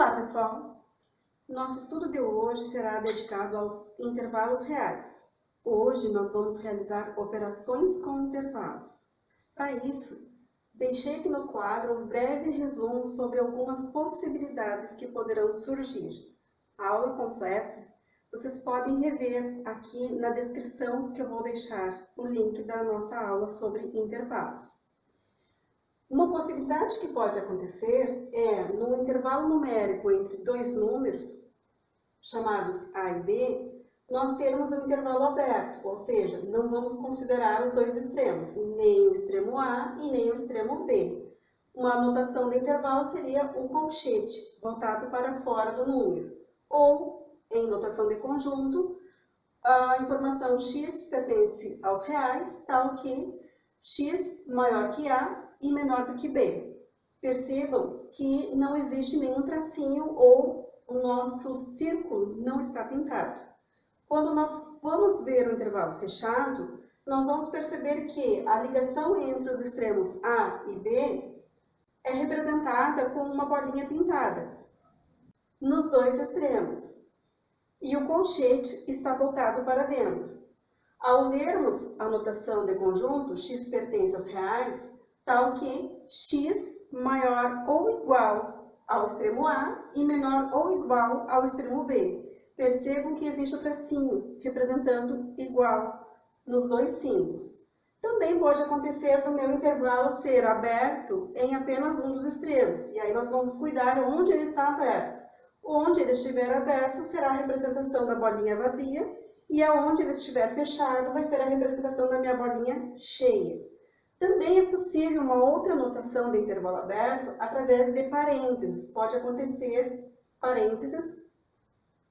Olá, pessoal! Nosso estudo de hoje será dedicado aos intervalos reais. Hoje nós vamos realizar operações com intervalos. Para isso, deixei aqui no quadro um breve resumo sobre algumas possibilidades que poderão surgir. A aula completa vocês podem rever aqui na descrição, que eu vou deixar o link da nossa aula sobre intervalos. Uma possibilidade que pode acontecer é, no intervalo numérico entre dois números, chamados A e B, nós termos um intervalo aberto, ou seja, não vamos considerar os dois extremos, nem o extremo A e nem o extremo B. Uma anotação de intervalo seria um colchete voltado para fora do número, ou, em notação de conjunto, a informação x pertence aos reais, tal que x maior que A e menor do que B. Percebam que não existe nenhum tracinho ou o nosso círculo não está pintado. Quando nós vamos ver o intervalo fechado, nós vamos perceber que a ligação entre os extremos A e B é representada com uma bolinha pintada nos dois extremos. E o colchete está voltado para dentro. Ao lermos a notação de conjunto, x pertence aos reais, tal que x maior ou igual ao extremo A e menor ou igual ao extremo B. Percebam que existe o tracinho representando igual nos dois símbolos. Também pode acontecer do meu intervalo ser aberto em apenas um dos extremos, e aí nós vamos cuidar onde ele está aberto. Onde ele estiver aberto será a representação da bolinha vazia, e aonde ele estiver fechado vai ser a representação da minha bolinha cheia. Também é possível uma outra notação de intervalo aberto através de parênteses. Pode acontecer parênteses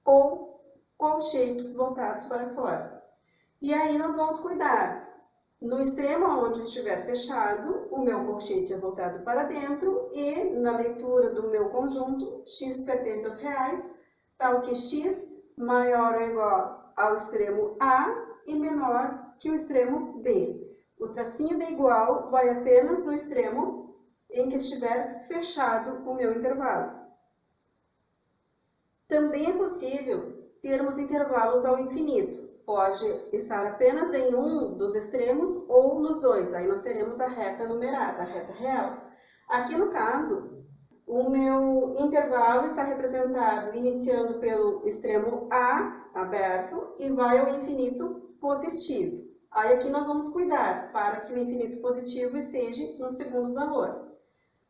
ou colchetes voltados para fora. E aí nós vamos cuidar. No extremo onde estiver fechado, o meu colchete é voltado para dentro e na leitura do meu conjunto, x pertence aos reais, tal que x maior ou igual ao extremo A e menor que o extremo B. O tracinho de igual vai apenas no extremo em que estiver fechado o meu intervalo. Também é possível termos intervalos ao infinito. Pode estar apenas em um dos extremos ou nos dois. Aí nós teremos a reta numerada, a reta real. Aqui no caso, o meu intervalo está representado iniciando pelo extremo A, aberto, e vai ao infinito positivo. Aí aqui nós vamos cuidar para que o infinito positivo esteja no segundo valor.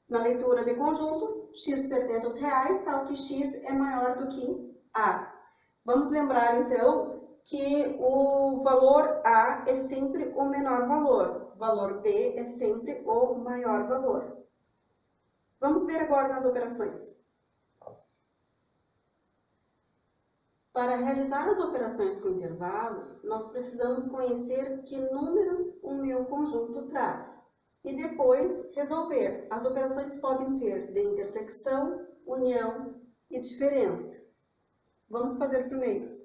Na leitura de conjuntos, x pertence aos reais, tal que x é maior do que A. Vamos lembrar então que o valor A é sempre o menor valor, o valor B é sempre o maior valor. Vamos ver agora nas operações. Para realizar as operações com intervalos, nós precisamos conhecer que números o meu conjunto traz e depois resolver. As operações podem ser de intersecção, união e diferença. Vamos fazer primeiro.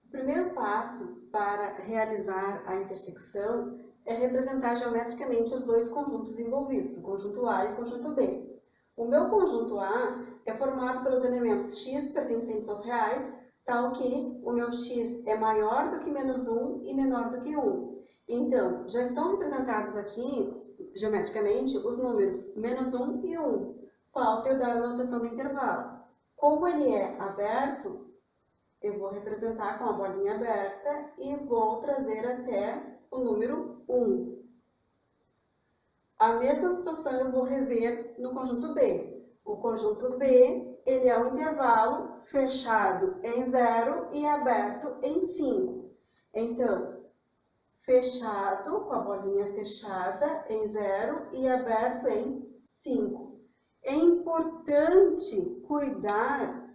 O primeiro passo para realizar a intersecção é representar geometricamente os dois conjuntos envolvidos, o conjunto A e o conjunto B. O meu conjunto A é formado pelos elementos x pertencentes aos reais, tal que o meu x é maior do que menos 1 e menor do que 1. Então, já estão representados aqui, geometricamente, os números menos 1 e 1. Falta eu dar a notação do intervalo. Como ele é aberto, eu vou representar com a bolinha aberta e vou trazer até o número 1. A mesma situação eu vou rever no conjunto B. O conjunto B, ele é um intervalo fechado em 0 e aberto em 5. Então, fechado, com a bolinha fechada em 0 e aberto em 5. É importante cuidar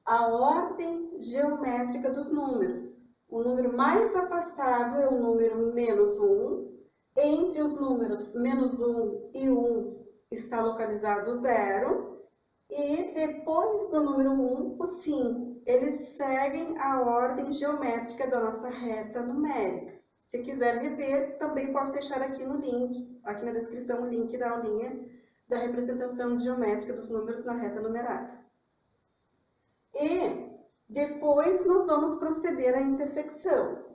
a ordem geométrica dos números. O número mais afastado é o número menos 1. Entre os números menos 1 e 1 está localizado o 0. E depois do número 1, o 5. Eles seguem a ordem geométrica da nossa reta numérica. Se quiser rever, também posso deixar aqui no link, aqui na descrição, o link da aulinha da representação geométrica dos números na reta numerada. E depois nós vamos proceder à intersecção.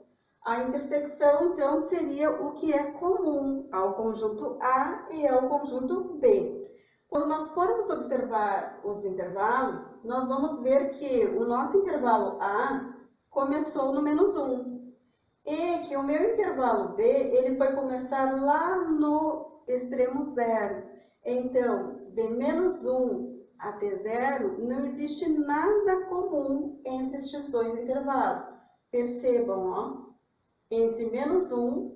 A intersecção, então, seria o que é comum ao conjunto A e ao conjunto B. Quando nós formos observar os intervalos, nós vamos ver que o nosso intervalo A começou no -1. E que o meu intervalo B, ele vai começar lá no extremo 0. Então, de -1 até 0, não existe nada comum entre estes dois intervalos. Percebam, ó, entre -1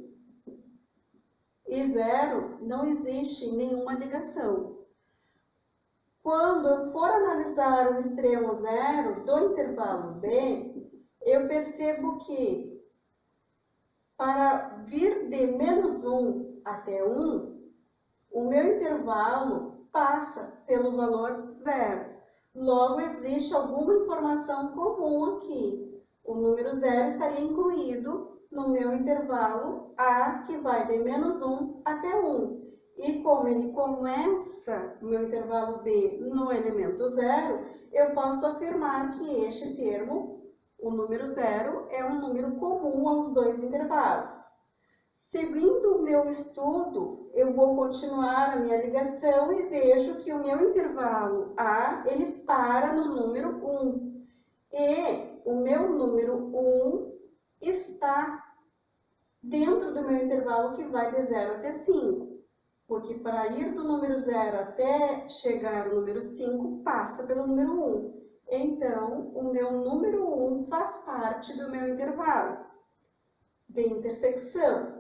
e 0 não existe nenhuma ligação. Quando eu for analisar o extremo 0 do intervalo B, eu percebo que para vir de -1 até 1, o meu intervalo passa pelo valor 0. Logo, existe alguma informação comum aqui. O número 0 estaria incluído no meu intervalo A, que vai de -1 até 1. E como ele começa o meu intervalo B no elemento 0, eu posso afirmar que este termo, o número 0, é um número comum aos dois intervalos. Seguindo o meu estudo, eu vou continuar a minha ligação e vejo que o meu intervalo A, ele para no número 1. E o meu número 1 está dentro do meu intervalo que vai de 0 até 5. Porque para ir do número 0 até chegar ao número 5, passa pelo número 1. Então, o meu número 1 faz parte do meu intervalo de intersecção.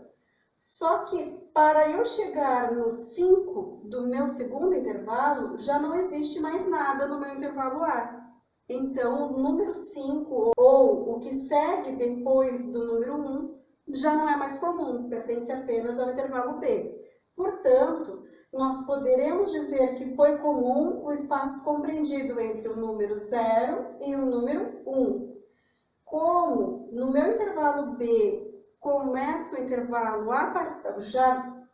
Só que para eu chegar no 5 do meu segundo intervalo, já não existe mais nada no meu intervalo A. Então, o número 5, ou o que segue depois do número 1, já não é mais comum, pertence apenas ao intervalo B. Portanto, nós poderemos dizer que foi comum o espaço compreendido entre o número 0 e o número 1. Como no meu intervalo B começa o intervalo A, já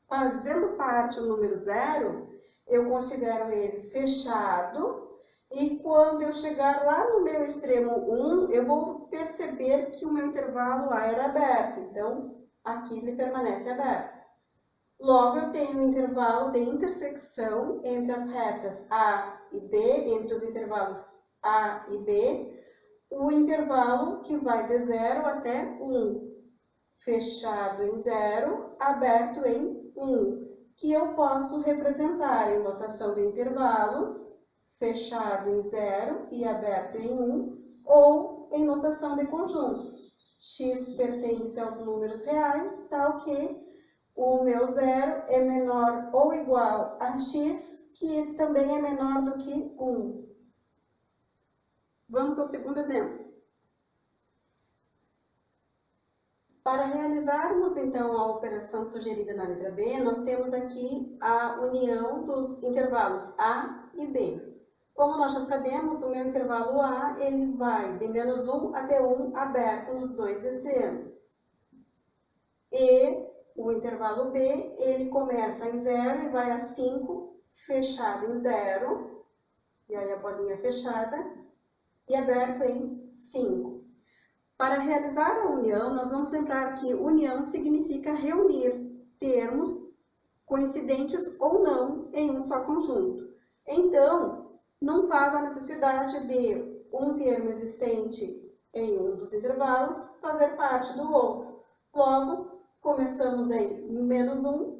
fazendo parte do número 0, eu considero ele fechado. E quando eu chegar lá no meu extremo 1, eu vou perceber que o meu intervalo A era aberto. Então, aqui ele permanece aberto. Logo, eu tenho um intervalo de intersecção entre as retas A e B, entre os intervalos A e B, o intervalo que vai de 0 até 1, fechado em 0, aberto em 1, que eu posso representar em notação de intervalos, fechado em 0 e aberto em 1, ou em notação de conjuntos. X pertence aos números reais, tal que o meu 0 é menor ou igual a x, que também é menor do que 1. Vamos ao segundo exemplo. Para realizarmos, então, a operação sugerida na letra B, nós temos aqui a união dos intervalos A e B. Como nós já sabemos, o meu intervalo A, ele vai de -1 até 1, aberto nos dois extremos. E o intervalo B, ele começa em 0 e vai a 5, fechado em 0, e aí a bolinha fechada, e aberto em 5. Para realizar a união, nós vamos lembrar que união significa reunir termos coincidentes ou não em um só conjunto. Então, não faz a necessidade de um termo existente em um dos intervalos fazer parte do outro. Logo, começamos em -1,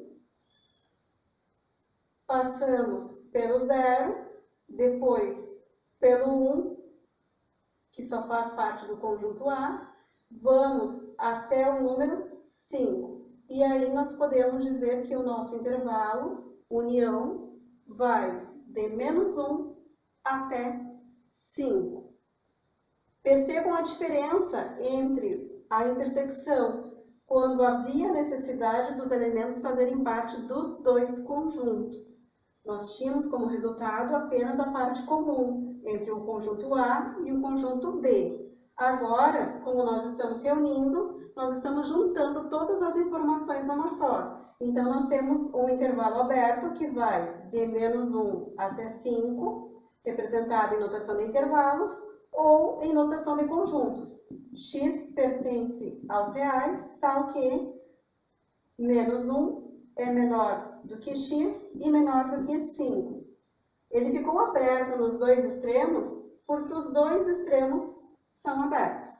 passamos pelo 0, depois pelo 1, que só faz parte do conjunto A, vamos até o número 5. E aí nós podemos dizer que o nosso intervalo, união, vai de -1 até 5. Percebam a diferença entre a intersecção quando havia necessidade dos elementos fazerem parte dos dois conjuntos. Nós tínhamos como resultado apenas a parte comum entre o conjunto A e o conjunto B. Agora, como nós estamos reunindo, nós estamos juntando todas as informações numa só. Então, nós temos um intervalo aberto que vai de menos 1 até 5, representado em notação de intervalos ou em notação de conjuntos. X pertence aos reais, tal que menos 1 é menor do que x e menor do que 5. Ele ficou aberto nos dois extremos porque os dois extremos são abertos.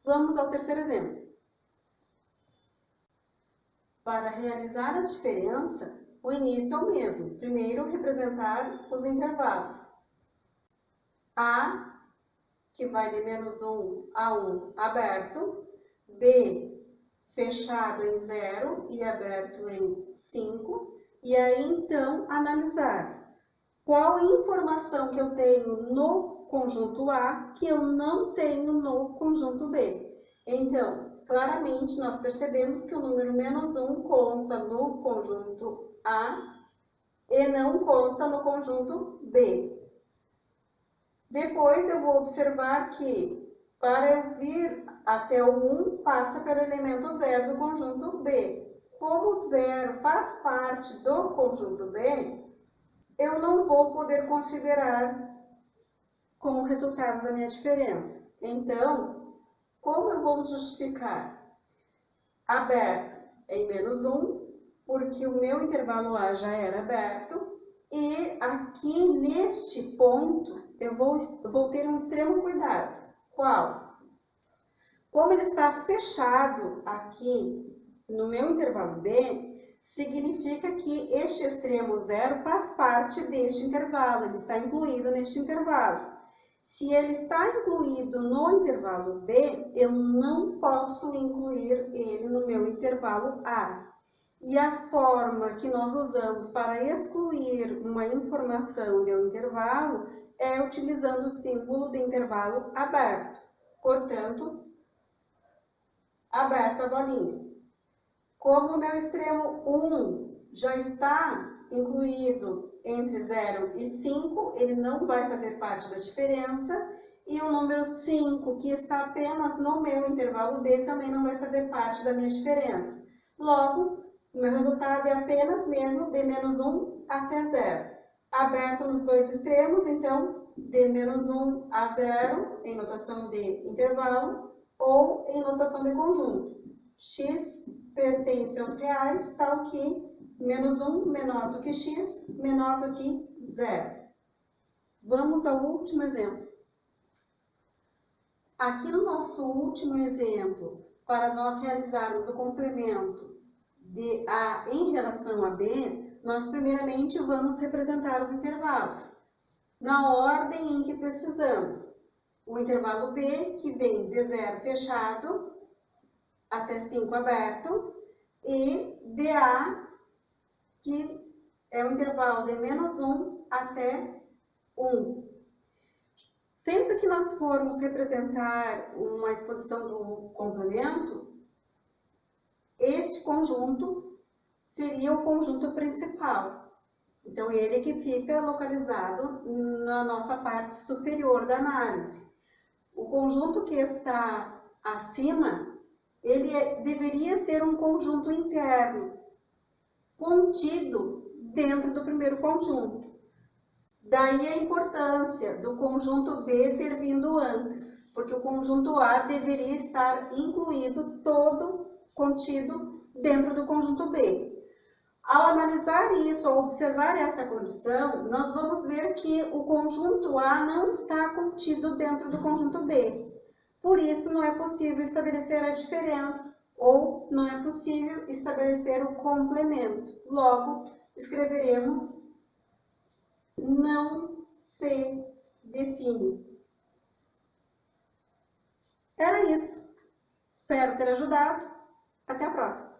Vamos ao terceiro exemplo. Para realizar a diferença, o início é o mesmo. Primeiro, representar os intervalos. A, que vai de menos 1 a 1, aberto. B, fechado em 0 e aberto em 5. E aí, então, analisar qual informação que eu tenho no conjunto A que eu não tenho no conjunto B. Então, claramente, nós percebemos que o número menos 1 consta no conjunto A e não consta no conjunto B. Depois, eu vou observar que, para eu vir até o 1, passa pelo elemento 0 do conjunto B. Como o 0 faz parte do conjunto B, eu não vou poder considerar como resultado da minha diferença. Então, como eu vou justificar? Aberto em menos 1, porque o meu intervalo A já era aberto, e aqui neste ponto eu vou ter um extremo cuidado. Qual? Como ele está fechado aqui no meu intervalo B, significa que este extremo 0 faz parte deste intervalo, ele está incluído neste intervalo. Se ele está incluído no intervalo B, eu não posso incluir ele no meu intervalo A. E a forma que nós usamos para excluir uma informação de um intervalo é utilizando o símbolo de intervalo aberto. Portanto, aberta a bolinha. Como o meu extremo 1 já está incluído entre 0 e 5, ele não vai fazer parte da diferença. E o número 5, que está apenas no meu intervalo B, também não vai fazer parte da minha diferença. Logo, o meu resultado é apenas mesmo de menos 1 até 0. Aberto nos dois extremos, então, de menos 1 a 0, em notação de intervalo, ou em notação de conjunto. X pertence aos reais, tal que menos 1 menor do que x, menor do que 0. Vamos ao último exemplo. Aqui no nosso último exemplo, para nós realizarmos o complemento de A em relação a B, nós primeiramente vamos representar os intervalos, na ordem em que precisamos. O intervalo B, que vem de 0 fechado até 5 aberto, e de A, que é o intervalo de menos 1 até 1. Sempre que nós formos representar uma exposição do complemento, este conjunto seria o conjunto principal. Então, ele que fica localizado na nossa parte superior da análise. O conjunto que está acima, ele deveria ser um conjunto interno, contido dentro do primeiro conjunto. Daí a importância do conjunto B ter vindo antes, porque o conjunto A deveria estar incluído, todo contido dentro do conjunto B. Ao analisar isso, ao observar essa condição, nós vamos ver que o conjunto A não está contido dentro do conjunto B. Por isso, não é possível estabelecer a diferença, ou não é possível estabelecer o complemento. Logo, escreveremos não se define. Era isso. Espero ter ajudado. Até a próxima.